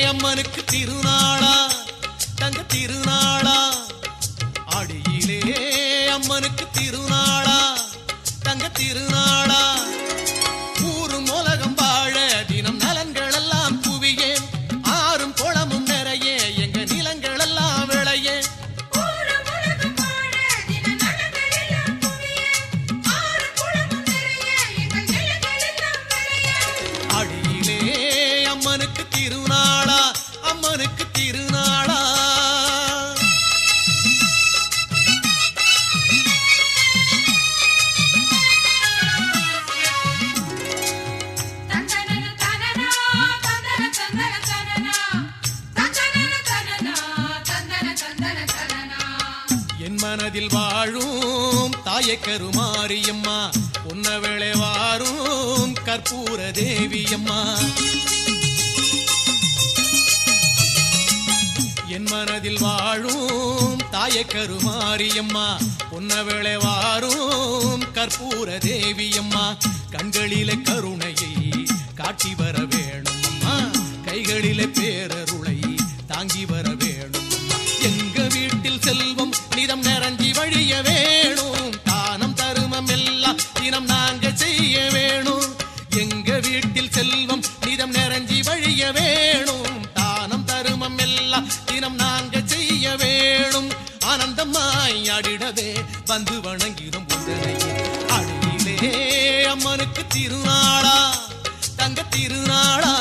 அம்மனுக்கு திருநாளா தங்க திருநாளா ஆடியிலே அம்மனுக்கு திருநாளா தங்க திருநாளா ஊரும் உலகம் வாழ தினம் நலன்கள் எல்லாம் குவியே ஆறும் குளமும் நிறைய எங்க நிலங்கள் எல்லாம் விளைய ஆடியிலே அம்மனுக்கு திருநாளா அம்மனுக்கு திருநாளா என் மனதில் வாழும் தாயை கருமாரியம்மா உன்னவேளை வாரும் கற்பூர தேவியம்மா என் மனதில் வாழும் தாயை கருமாரியம்மா உன்னவேளை வாரும் கற்பூர தேவியம்மா கண்களிலே கருணையை காட்டி வர வேணும் அம்மா கைகளிலே பேரருளை தாங்கி வர வேணும் எங்க வீட்டில் செல்வம் நிதம் நிறைஞ்சி வழிய வேணும் தானம் தருமம் எல்லாம் தினம் நாங்க செய்ய வேணும் எங்க வீட்டில் செல்வம் நிதம் நிறைஞ்சி வழிய வேணும் தானம் தருமம் எல்லாம் தினம் நாங்க செய்ய வேணும் ஆனந்தமாய் ஆடிடவே வந்து வணங்கிடும் உடனே அடியிலே அம்மனுக்கு திருநாளா தங்க திருநாளா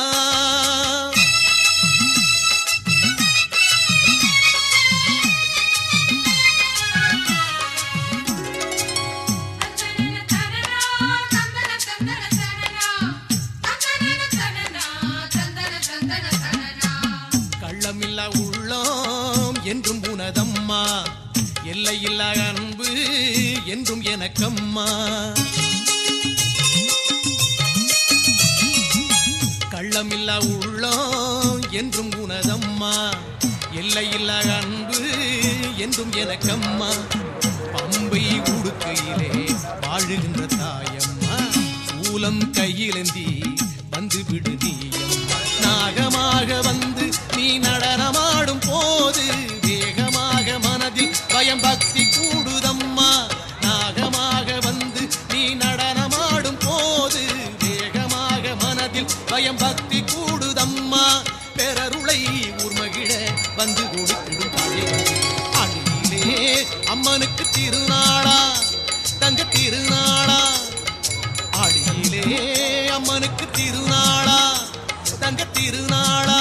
கள்ளமில்லா உள்ளம் என்றும் உனதம்மா எல்லையில்லா அன்பு என்றும் எனக்கம்மா கள்ளமில்லா உள்ளம் என்றும் உனதம்மா எல்லையில்லா அன்பு என்றும் எனக்கம்மா பம்பை உடுக்கையிலே வாழுகின்ற தாயம்மா சூலம் கையிலேந்தி வந்து விடுதியம்மா நாகமாக வந்து நீ நடனமாடும் போது வேகமாக மனதில் பயம் பக்தி கூடுதம்மா நாகமாக வந்து நீ நடனமாடும் போது வேகமாக மனதில் பயம் பக்தி கூடுதம்மா பெறருளை ஊர்மகிழ வந்து கொடுத்திடும் அடியிலே அம்மனுக்கு திருநாளா தங்க திருநாளா அடியிலே அம்மனுக்கு திருநாளா தங்க திருநாளா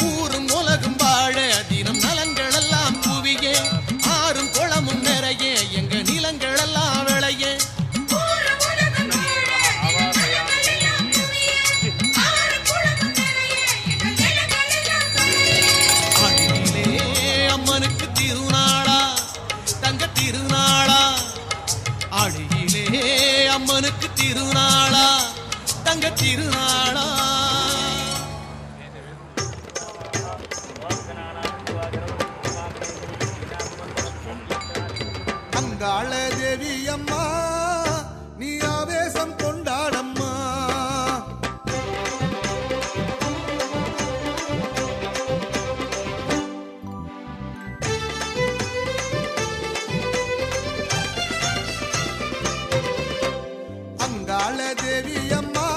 ஊரும் உலகம் வாழ தினம் நலன்கள் எல்லாம் குவிய ஆறும் குளமும் நிறைய எங்க நிலங்கள் எல்லாம் விளைய அடியிலே அம்மனுக்கு திருநாளா தங்க திருநாளா அடியிலே அம்மனுக்கு திருநாளா தங்க திருநாளா அங்காள தேவி அம்மா நீ ஆவேசம் கொண்டாடம்மா அங்காள தேவி அம்மா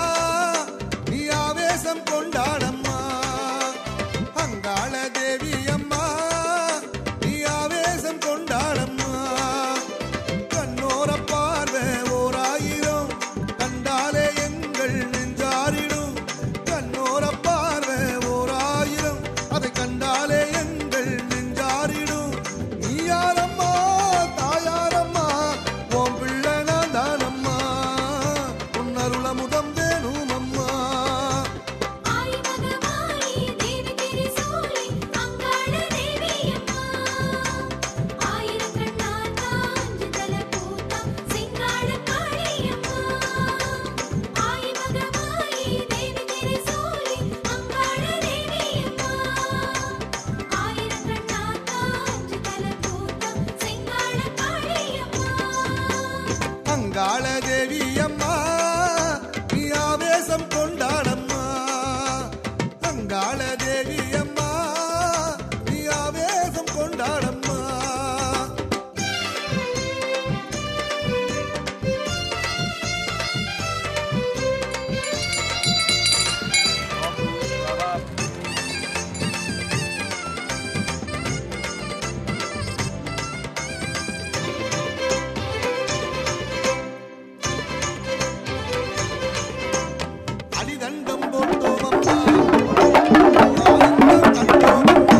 தண்டம் போட்டோம் அம்மா ஆனந்தம் கண்டோம்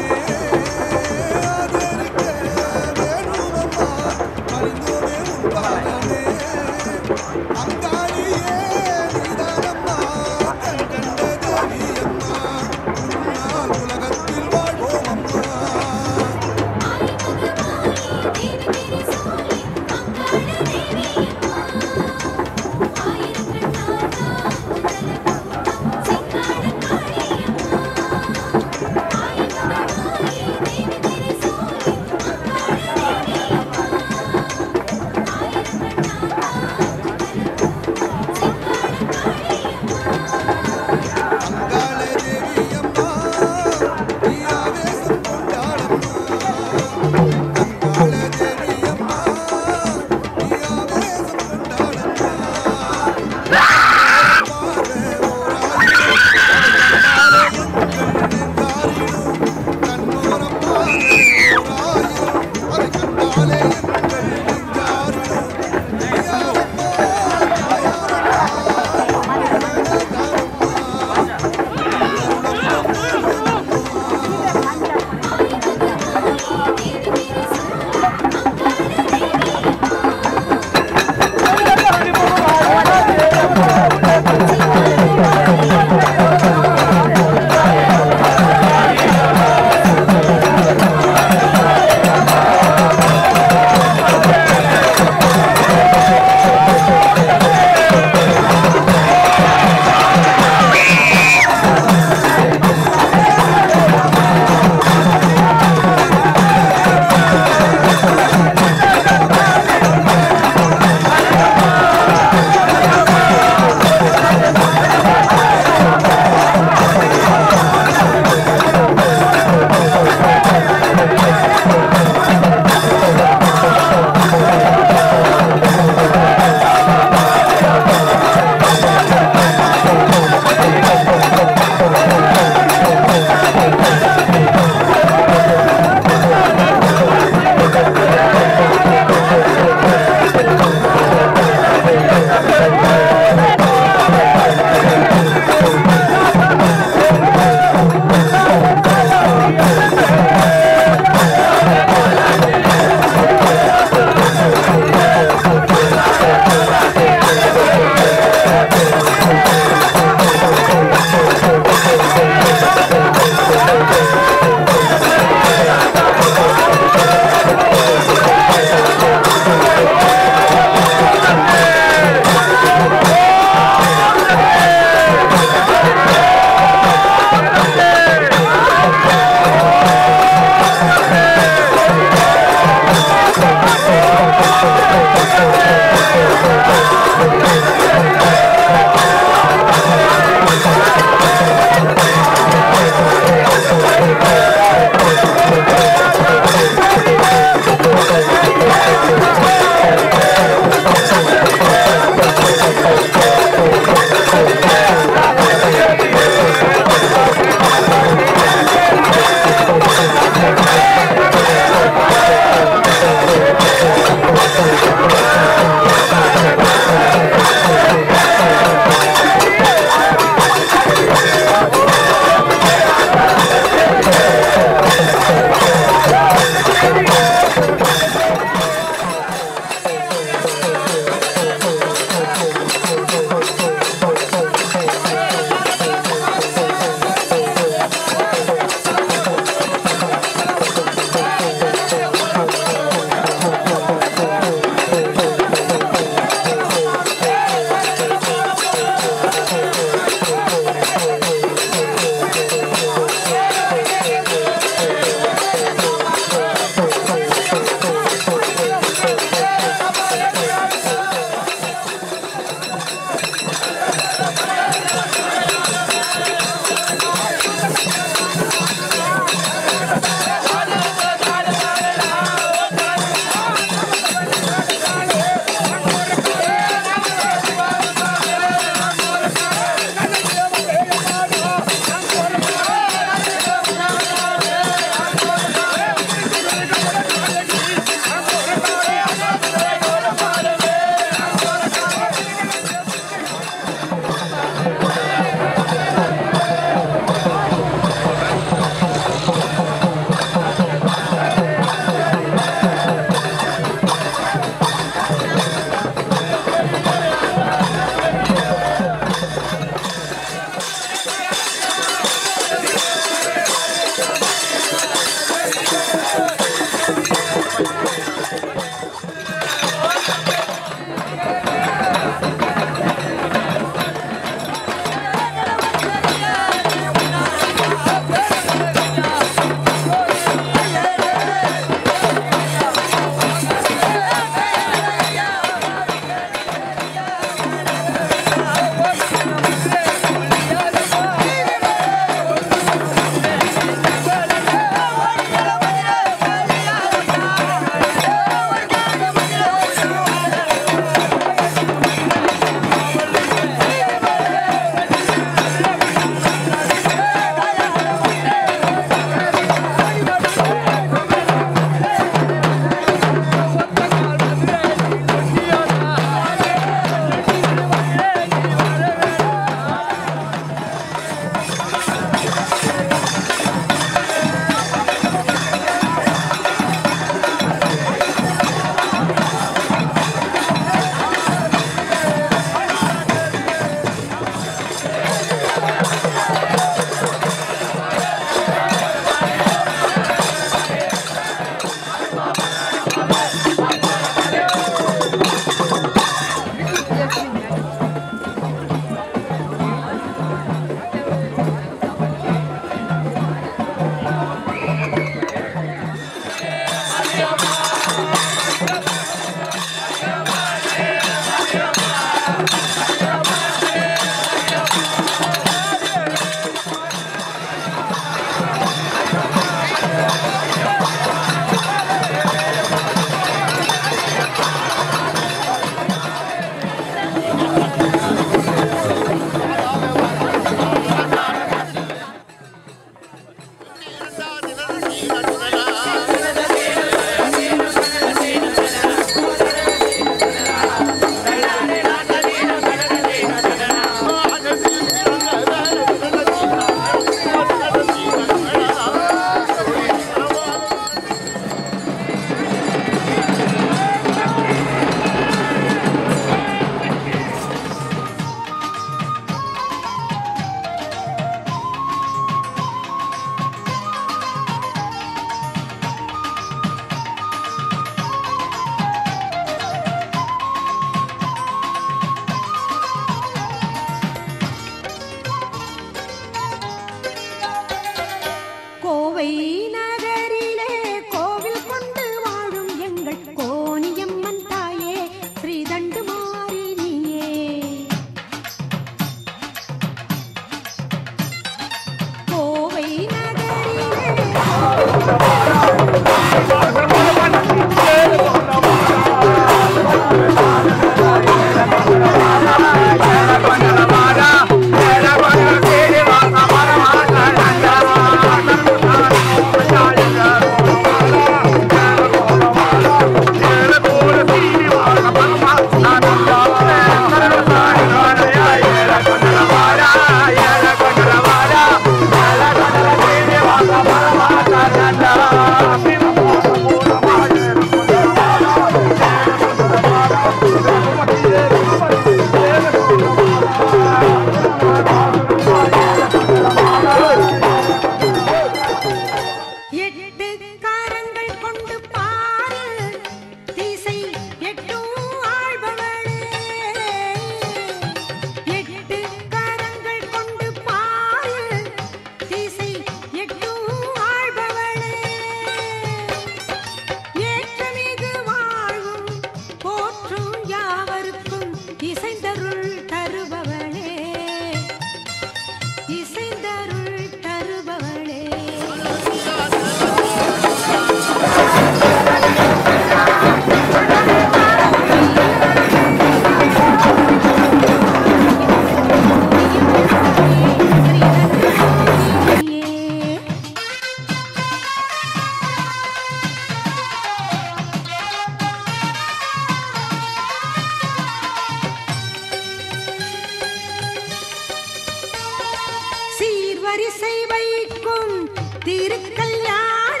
திருக்கல்யாண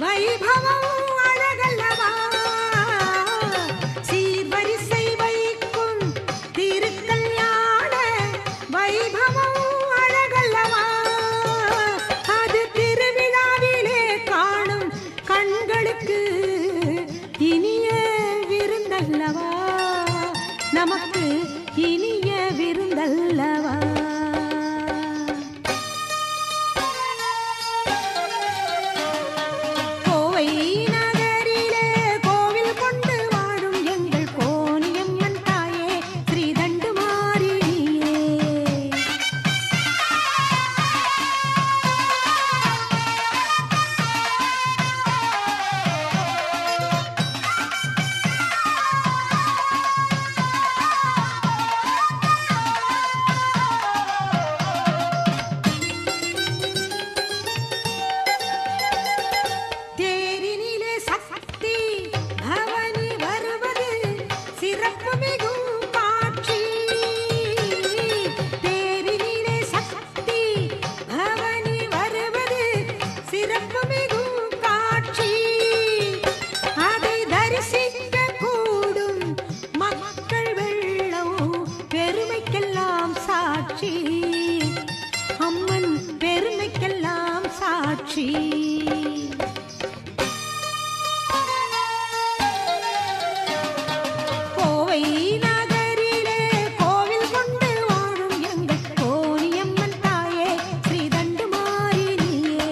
வைபவம் அழகல்லவா சீர்வரிசை வைக்கும் திருக்கல்யாண வைபவம் அழகல்லவா அது திருவிழாவிலே காணும் கண்களுக்கு இனிய விருந்தல்லவா நமக்கு இனிய விருந்தல்லவா கோவை நகரிலே கோவில் கொண்டு வாழும் எங்கள் கோணியம்மன் தாயே ஸ்ரீ தண்டுமாரியே தேரினிலே சக்தி பவனி வருவது சிறப்பு மிகும் காட்சி தேரினிலே சக்தி பவனி வருவது சிறப்பு மிகும் காட்சி அதை தரிசிக்க கூடும் மக்கள் வெள்ளம் பெருமைக்கெல்லாம் சாட்சி அம்மன் பெருமைக்கெல்லாம் சாட்சி கோவை நகரிலே கோவில் கொண்டு வாழும் எங்கள் கோணியம்மன் தாயே ஸ்ரீ தண்டுமாரியே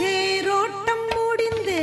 தேரோட்டம் முடிந்து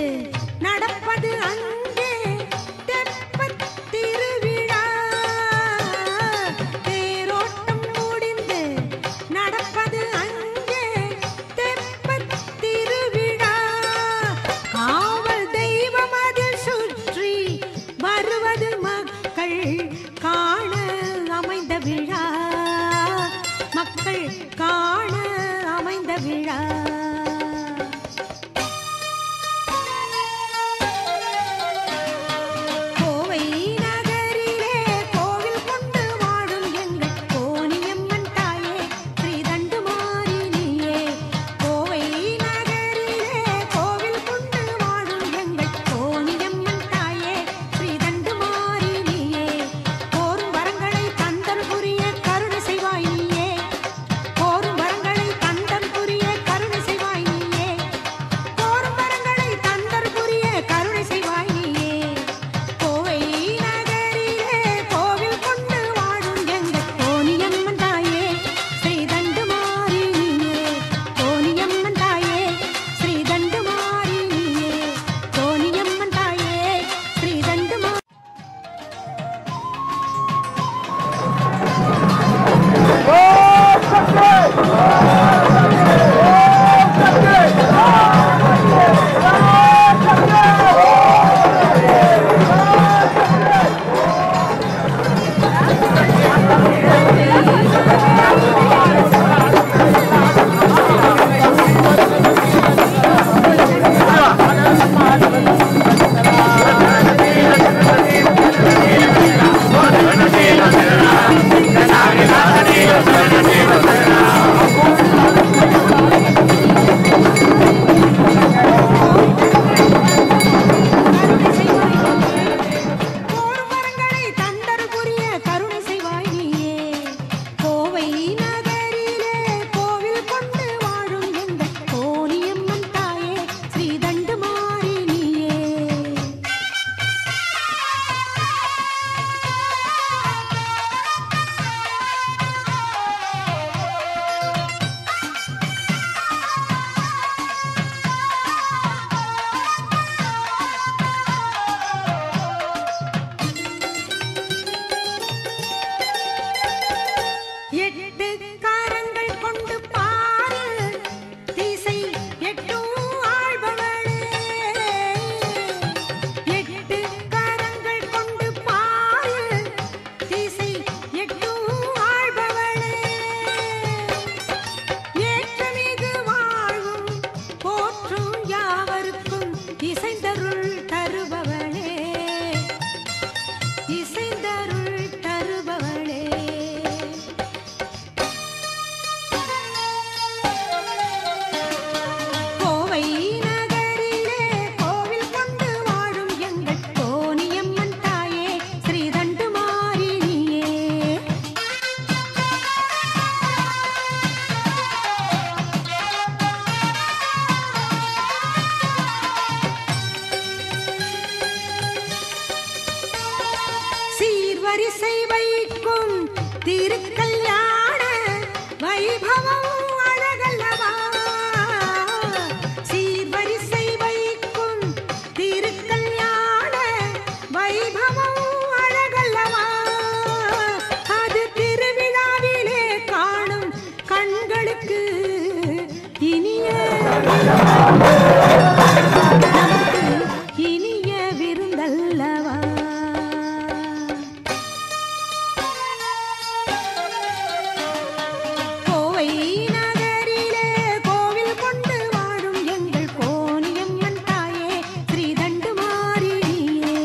இசைந்தருள் தருபவளே இசைந்தருள் தருபவளே கோவை நகரிலே கோவில் கொண்டு வாழும் எங்கள் கோனியம்மன் தாயே ஸ்ரீ தண்டுமாரிணியே சீர்வரிசை வைக்கும் திருக்கல்யாண வைபவம் அழகல்லவா சீர்வரிசை வைக்கும் திருக்கல்யாண வைபவம் அழகல்லவா அது திருவிழாவிலே காணும் கண்களுக்கு இனிய இனிய விருந்தல்லவா கோவை நகரிலே கோவில் கொண்டு வாழும் எங்கள் கோனியம்மன் தாயே ஸ்ரீ தண்டுமாரிணியே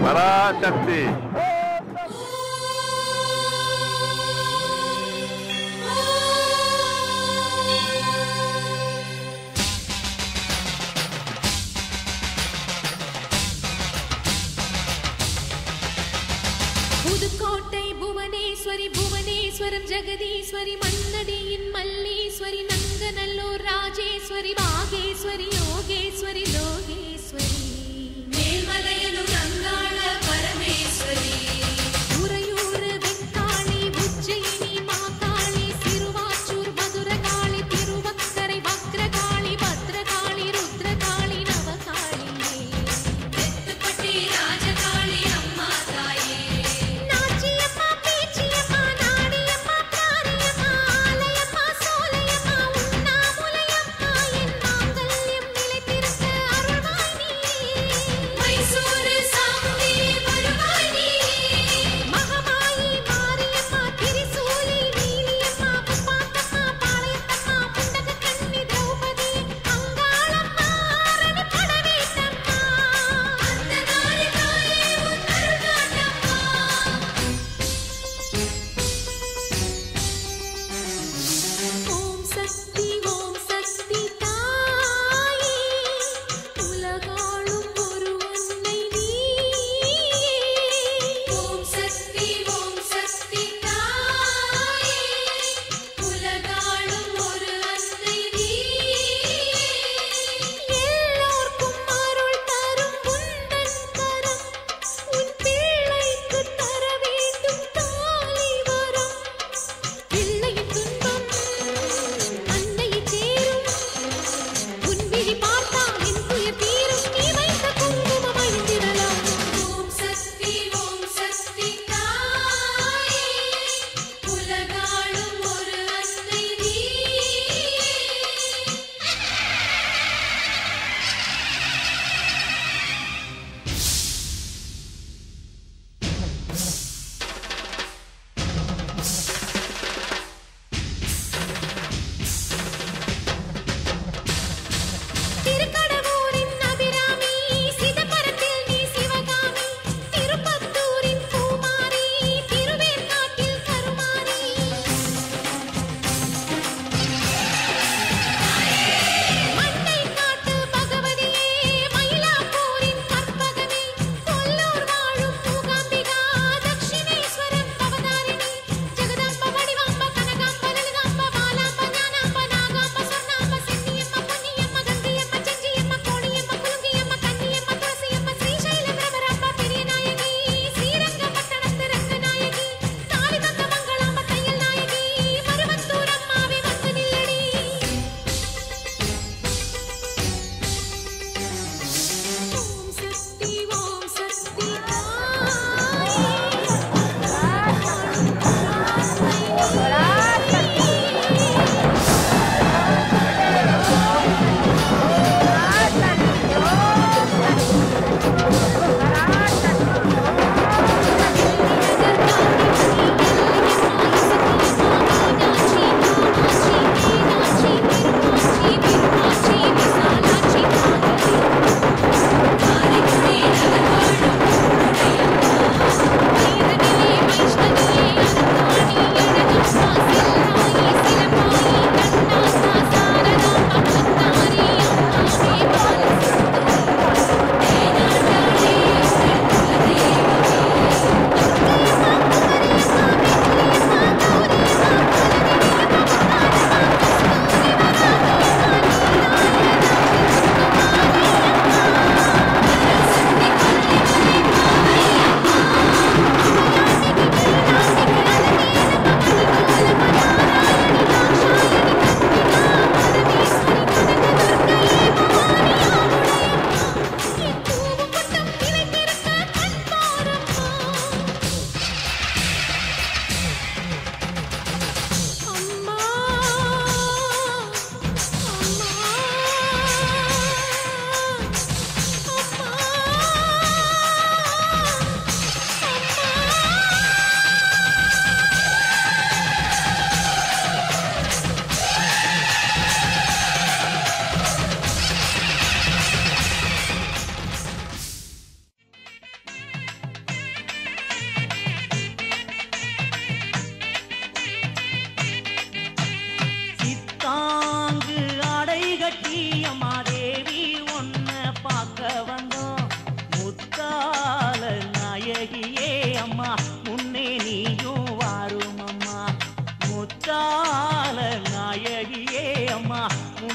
பராசக்தி புதுக்கோட்டை புவனேஸ்வரி புவனேஸ்வரம் ஜெகதீஸ்வரி மன்னடியின் மல்லீஸ்வரி நங்கநல்லூர் ராஜேஸ்வரி பாகேஸ்வரி யோகேஸ்வரி லோகேஸ்வரி மேல்மலையனூர் அங்காள பரமேஸ்வரி உறையூர் வெக்காளி உஜ்ஜயினி மாகாளி சிறுவாச்சூர் மதுரகாளி திருவக்கரை வக்ரகாளி பத்ரகாளி ருத்ரகாளி நவகாளியே தெத்துப்பட்டி ராஜகாளி அம்மா தாயே நாச்சியம்மா பேச்சியம்மா நாடியம்மா பிராணியம்மா ஆலயம்மா சோலையம்மா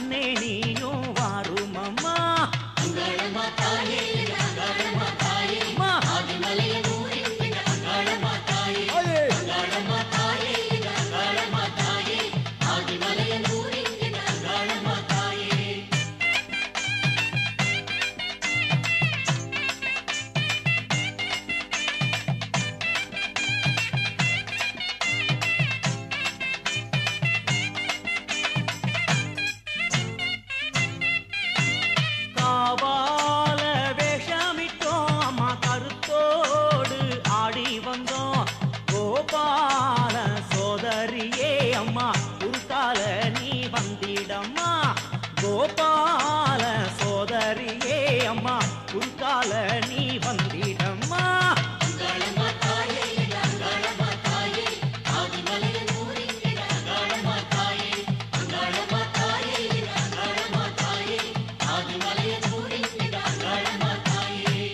கண்ணே நீயும் வாரும் அம்மா அங்காளம்மா தாயே அங்காளம்மா தாயே ஆதிமலையன் ஊரில் எங்க அங்காளம்மா தாயே அங்காளம்மா தாயே அங்காளம்மா தாயே ஆதிமலையன் ஊரில் எங்க அங்காளம்மா தாயே காவால வேஷமிட்டோம் அம்மா கருத்தோடு ஆடி வந்தோம் கோபால சோதரியே அம்மா குறுக்கால நீ வந்திடம்மா கோபால சோதரியே அம்மா குறுக்கால நீ வந்திடம்மா அங்காளம்மா தாயே அங்காளம்மா தாயே ஆதிமலையன் ஊரில் எங்க அங்காளம்மா தாயே அங்காளம்மா தாயே அங்காளம்மா தாயே ஆதிமலையன் ஊரில் எங்க அங்காளம்மா தாயே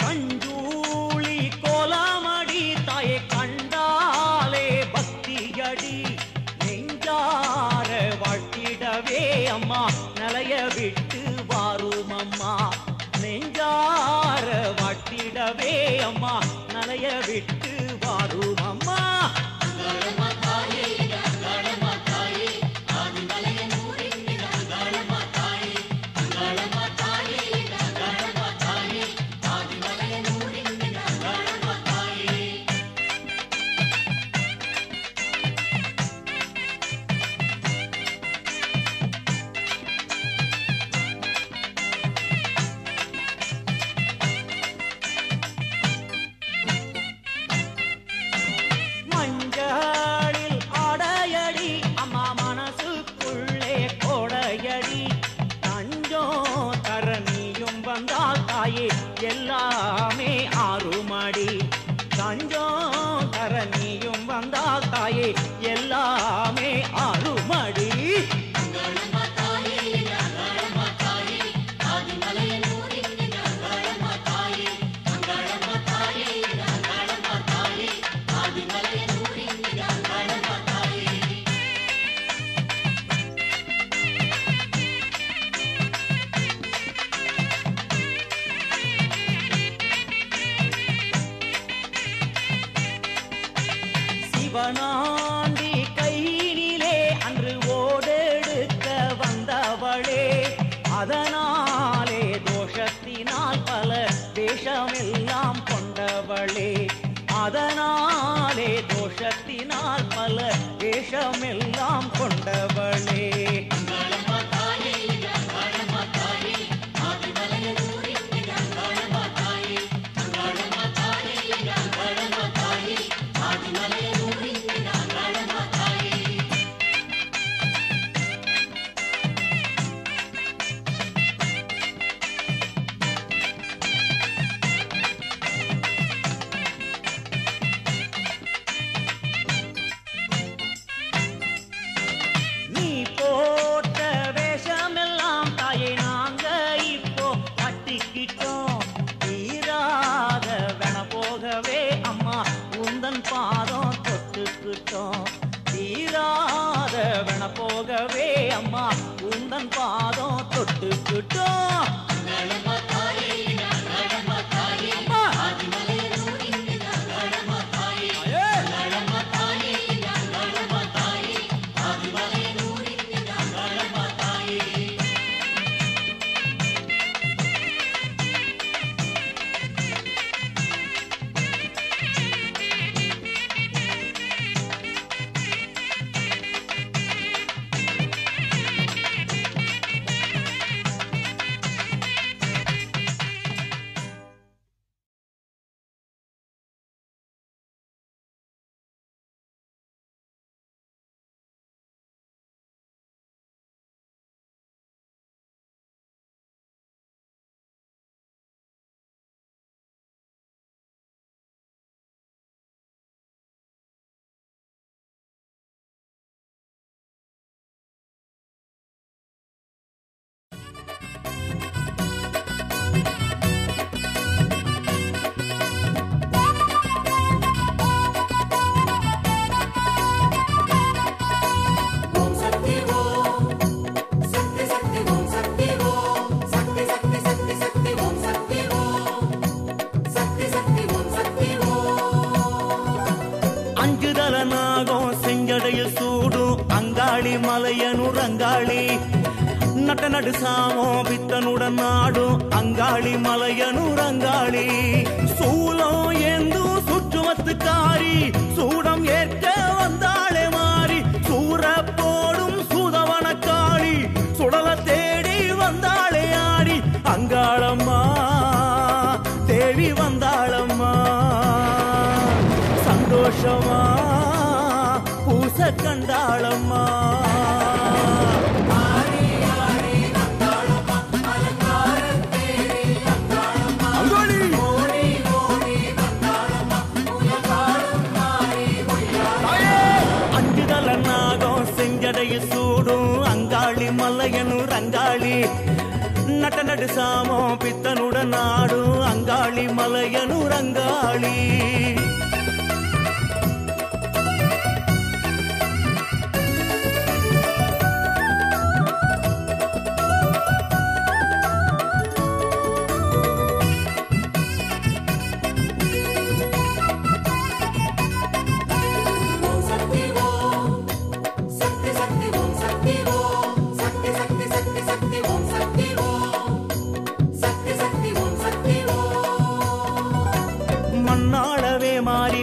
கஞ்சூளி கோலாமடி தாயே கண்டாலே பக்தியடி நெஞ்சார வாழ்த்திடவே அம்மா நிலைய விட்டு வாரும் அம்மா நெஞ்சார வாழ்த்திடவே அம்மா நிலைய விட்டு வாரும் அம்மா அங்காளம்மா தாயே அங்காளம்மா தாயே ஆதிமலையன் ஊரில் எங்க அங்காளம்மா தாயே அங்காளம்மா தாயே அங்காளம்மா தாயே ஆதிமலையன் ஊரில் எங்க அங்காளம்மா தாயே மஞ்சளில் ஆடையடி அம்மா மனசுக்குள்ளே கோடையடி தஞ்சம் தர நீயும் வந்தால் தாயே எல்லாமே ஆறுமடி தஞ்சம் தர நீயும் வந்தால் தாயே எல்லாமே ஆறுமடி அங்காளம்மா தாயே அங்காளம்மா தாயே ஆதிமலையன் ஊரில் எங்க அங்காளம்மா தாயே அங்காளம்மா தாயே அங்காளம்மா தாயே ஆதிமலையன் ஊரில் எங்க அங்காளம்மா தாயே சிவனாண்டி கையினிலே அன்று ஓடெடுக்க வந்தவளே அதனாலே தோஷத்தினால் பல வேஷமெல்லாம் கொண்டவளே அதனாலே தோஷத்தினால் பல வேஷமெல்லாம் கொண்டவளே அங்காளம்மா தாயே அங்காளம்மா தாயே ஆதிமலையன் ஊரில் எங்க அங்காளம்மா தாயே அங்காளம்மா தாயே அங்காளம்மா தாயே ஆதிமலையன் ஊரில் எங்க அங்காளம்மா தாயே நடு சாமோ பித்தனுடன் நாடும் அங்காளி மலையனூர் அங்காளி சூலம் ஏந்து சுற்றுமத்துக்காரி சூடம் ஏற்க வந்தாளே மாறி சூற போடும் சூதவனக்காளி சுடல தேடி வந்தாளே ஆடி அங்காளம்மா தேவி வந்தாளம்மா சந்தோஷமா பூச கண்டாளம்மா சூடும் அங்காளி மலையனூர் அங்காளி நட்ட நடு சாமோ பித்தனுடன் நாடும் அங்காளி மலையனூர் அங்காளி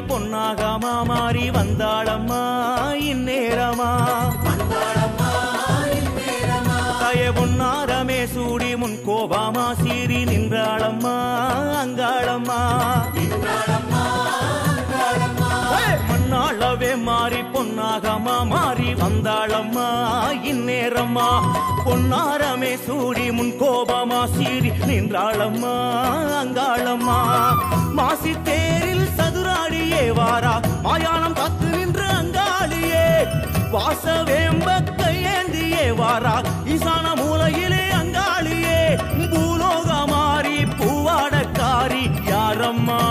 பொன்னாகமா மாறி வந்தாளம்மா இந்நேரமா தய பொன்னாரமே சூடி முன் கோபாமா சீறி நின்றாளம்மா அங்காளம்மா மண்ணாளவே மாறி பொன்னாகமா மாறி வந்தாளம்மா இந்நேரம்மா பொன்னாரமே சூடி முன் கோபமா சீறி நின்றாளம்மா அங்காளம்மா மாசி தேரில் சதுராடியே வாரா மாயானம் காத்து நின்று அங்காளியே வாசவேம்ப கையேந்தியே வாரா ஈசான மூலையிலே அங்காளியே பூலோக மாறி பூவாடக்காரி யாரம்மா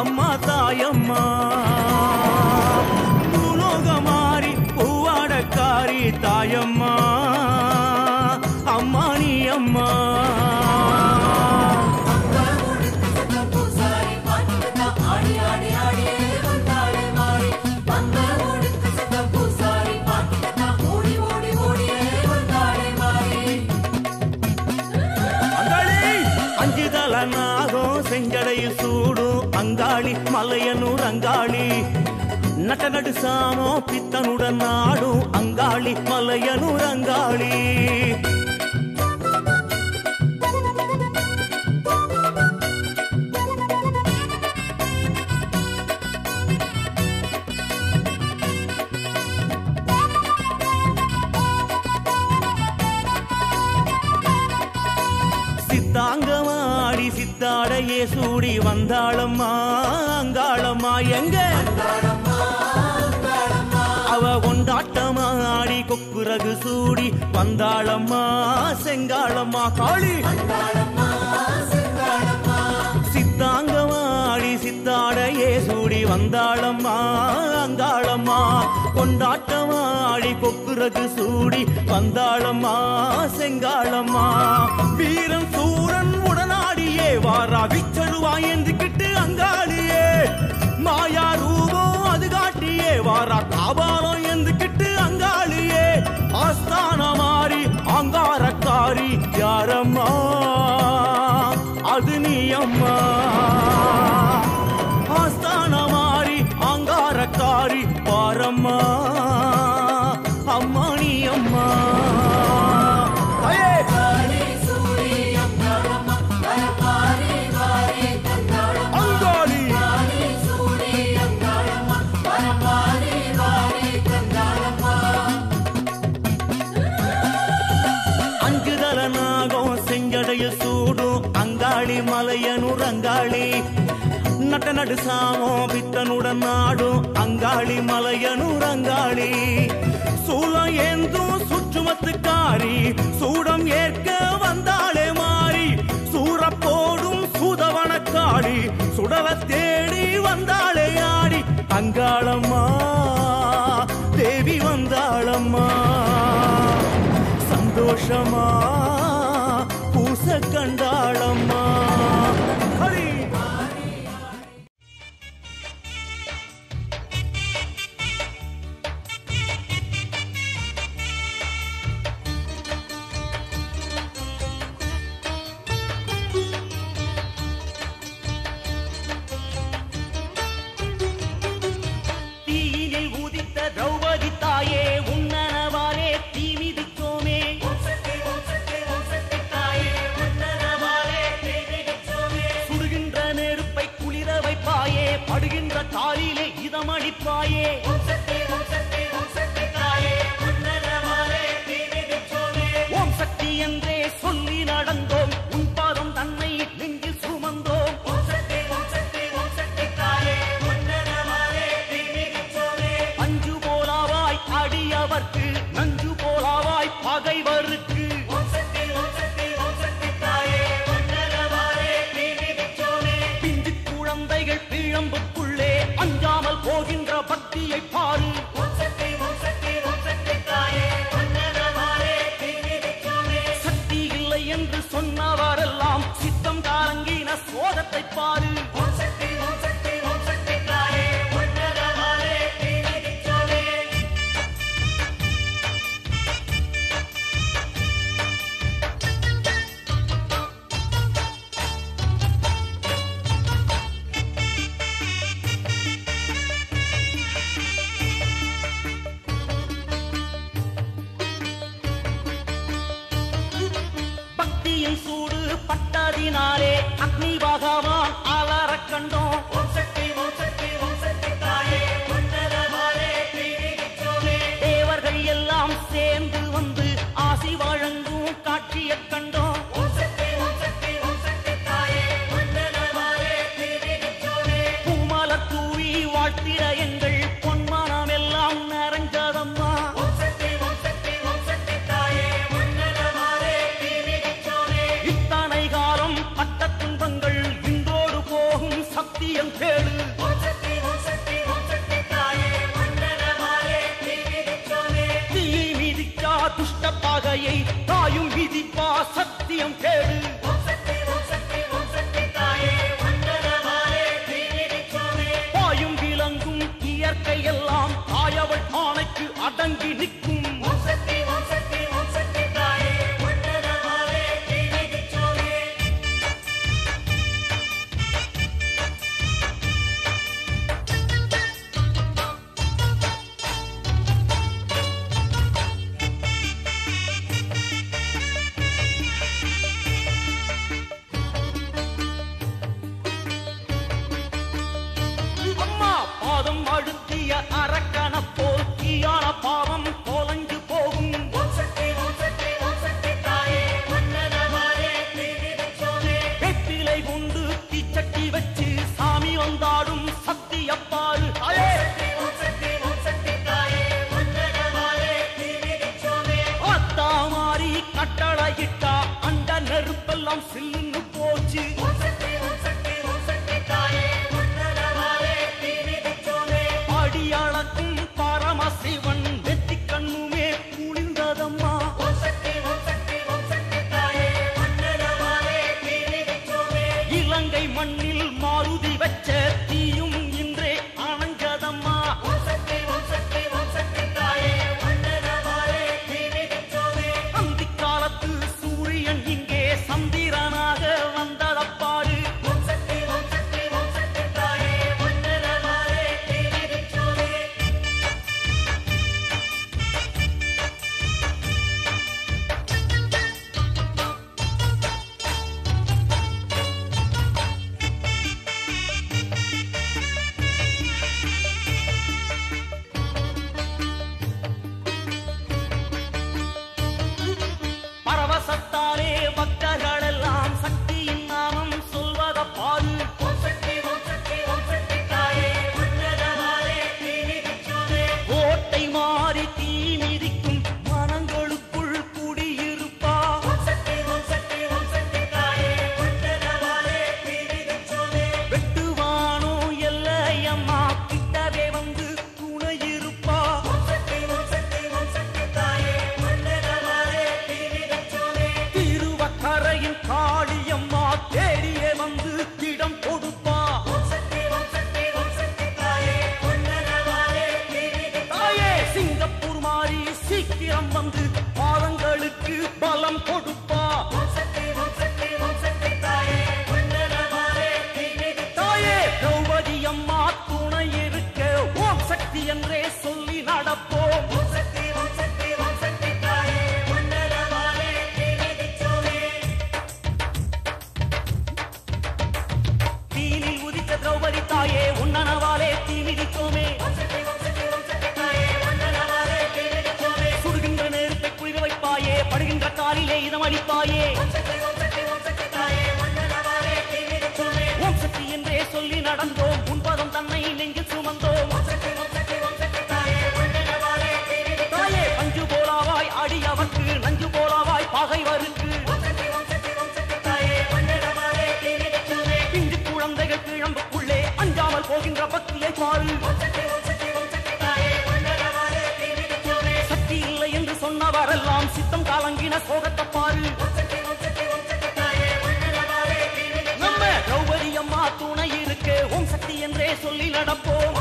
அம்மா தாயம்மா பூலோக மாறி பூவாடக்காரி தாயம்மா அம்மா நீ அம்மா செஞ்சடையில் சூடும் அங்காளி மலையனூர் அங்காளி நட்ட நடு சாமோ பித்தனுடன் நாடும் அங்காளி மலையனூர் அங்காளி சித்தாங்கமாடி சித்தாடையே சூடி வந்தாளம்மா அங்காளம்மா எங்க அவ கொண்டாட்டமாடி கொக்குரகு சூடி வந்தாளம்மா செங்காளம்மா காளி சித்தாங்கமாடி சித்தாடையே சூடி வந்தாளம்மா அங்காளம்மா கொண்டாட்டமாடி கொக்குரகு சூடி வந்தாளம்மா செங்காளம்மா வீரன் சூரன் உடனாடியே வாரா விச்சழுவாயந்துக்கிட்டு அங்காளியே மாயா ரூபம் அது காட்டியே வாரா காபாலம் எந்துக்கிட்டு அங்காளியே ஆஸ்தான மாறி அங்காரக்காரி யாரம்மா அது நீ அம்மா ஆஸ்தான மாறி அங்காரக்காரி பாரம்மா அம்மா நீ அம்மா சூடும் அங்காளி மலையனூர் அங்காளி நட்ட நடு சாமோ பித்தனுடன் நாடும் அங்காளி மலையனூர் அங்காளி சூலம் ஏந்தும் சுற்றுமத்துக்காரி சூடம் ஏற்க வந்தாளே மாறி சூரப்போடும் சூதவனக்காளி சுடல தேடி வந்தாளே ஆடி அங்காளம்மா தேவி வந்தாளம்மா சந்தோஷமா பூச கண்டாளம்மா ஹரி தாயே ஓம் சக்தி ஓம் சக்தி ஓம் சக்தி தாயே உன்னதமாலே தீ மிதிச்சோமே ஓம் சக்தி என்றே சொல்லி நடந்தோம் உன் பாதம் தன்னை நெஞ்சில் சுமந்தோம் ஓம் சக்தி ஓம் சக்தி ஓம் சக்தி தாயே உன்னதமாலே தீ மிதிச்சோமே அஞ்சு போலாவாய் அடியவர்க்கு நஞ்சு போலாவாய் பகைவருக்கு ஓம் சக்தி ஓம் சக்தி ஓம் சக்தி தாயே உன்னதமாலே தீ மிதிச்சோமே பிஞ்சு குழந்தைகள் பிழம்புக்குள்ளே அஞ்சாமல் போகின்ற பக்தியை பாரு ஓம் சக்தி ஓம் சக்தி ஓம் சக்தி தாயே உன்னதமாலே தீ மிதிச்சோமே சக்தி இல்லை என்று சொன்னவரெல்லாம் சித்தம் காரங்கின சோதத்தை பாரு ஓம் சக்தி ஓம் சக்தி ஓம் சக்தி தாயே உன்னதமாலே தீ மிதிச்சோமே பக்தியின் சூடு பட்டதினாலே அக்னி பகவான் அலறக் கண்டோம் ஓம் சக்தி ஓம் சக்தி ஓம் சக்தி தாயே உன்னதமாலே தீ மிதிச்சோமே தேவர்கள் எல்லாம் சேர்ந்து வந்து ஆசி வழங்கும் காட்சியைக் கண்டோம் ஓம் சக்தி ஓம் சக்தி ஓம் சக்தி தாயே உன்னதமாலே தீ மிதிச்சோமே பூமலர் தூவி வாழ்த்திட எங்கள் பொன்மனமெல்லாம் நிறைஞ்சதம்மா ஓம் சக்தி ஓம் சக்தி ஓம் சக்தி தாயே உன்னதமாலே தீ மிதிச்சோமே இத்தனை காலம் பட்ட துன்பங்கள் இன்றோடு போகும் சத்தியம் கேளு ஓம் சக்தி ஓம் சக்தி ஓம் சக்தி தாயே உன்னதமாலே தீ மிதிச்சோமே தீயை மிதிக்கா துஷ்ட பகையை தாயும் மிதிப்பா சத்தியம் கேளு ஓம் சக்தி ஓம் சக்தி ஓம் சக்தி தாயே உன்னதமாலே தீ மிதிச்சோமே பாயும் விலங்கும் இயற்கை எல்லாம் தாயவள் ஆணைக்கு அடங்கி நிற்கும் ஓம் சக்தி ஓம் சக்தி ஓம் சக்தி தாயே உன்னதமாலே தீ மிதிச்சோமே அம்மா பாதம் அழுத்திய அரக்கன போல் தீயான பாவம் தொலைஞ்சு போகும் ஓம் சக்தி ஓம் சக்தி ஓம் சக்தி தாயே உன்னதமாலே தீ மிதிச்சோமே வெற்றிலை கொண்டு தீச்சட்டி வச்சு சாமி வந்தாடும் சத்தியப்பாரு அலே ஓம் சக்தி ஓம் சக்தி தாயே உன்னதமாலே தீ மிதிச்சோமே ஆத்தா மாறி கட்டளையிட்டா அந்த நெருப்பெல்லாம் சில்லுன்னு போச்சு ஓம் சக்தி ஓம் சக்தி ஓம் சக்தி தாயே உன்னதமாலே தீ மிதிச்சோமே அடியளக்கும் பரமசிவன் வெற்றி கண்ணுமே குளிர்ந்ததம்மா ஓம் சக்தி ஓம் சக்தி ஓம் சக்தி தாயே உன்னதமாலே தீ மிதிச்சோமே இலங்கை மண்ணில் மாருதி வச்ச தீயும் இன்றே அணைஞ்சதம்மா ஓம் சக்தி ஓம் சக்தி ஓம் சக்தி தாயே உன்னதமாலே தீ மிதிச்சோமே அந்தி காலத்து சூரியன் இங்கே சந்திரனாக வந்ததப்பாரு ஓம் சக்தி ஓம் சக்தி ஓம் சக்தி தாயே உன்னதமாலே தீ மிதிச்சோமே தாயே ஓம் சக்தி என்றே சொல்லி நடந்தோம் உன்பதம் தன்னை நெஞ்சில் சுமந்தோம் தாயே அஞ்சு போலாவாய் அடியவர்க்கு நஞ்சு போலாவாய் பகைவருக்கு பிஞ்சு குழந்தைகள் கிழம்புக்குள்ளே அஞ்சாமல் போகின்ற பக்தியை பாரு சக்தி இல்லை என்று சொன்னவரெல்லாம் சித்தம் காலங்கின சோகத்தை பாரு நம்ம திரௌபதி அம்மா துணை இருக்கு ஓம் சக்தி என்றே சொல்லி நடப்போம்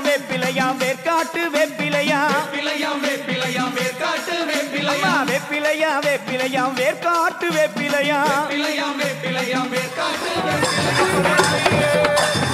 வேப்பிலையாம் வேர்க்காட்டு வேப்பிலையாம் வேர்க்காட்டு வேப்பிலையாம் வேப்பிலையாம் வேர்க்காட்டு வேப்பிலையாம் வேர்க்காட்டு வேப்பிலையாம்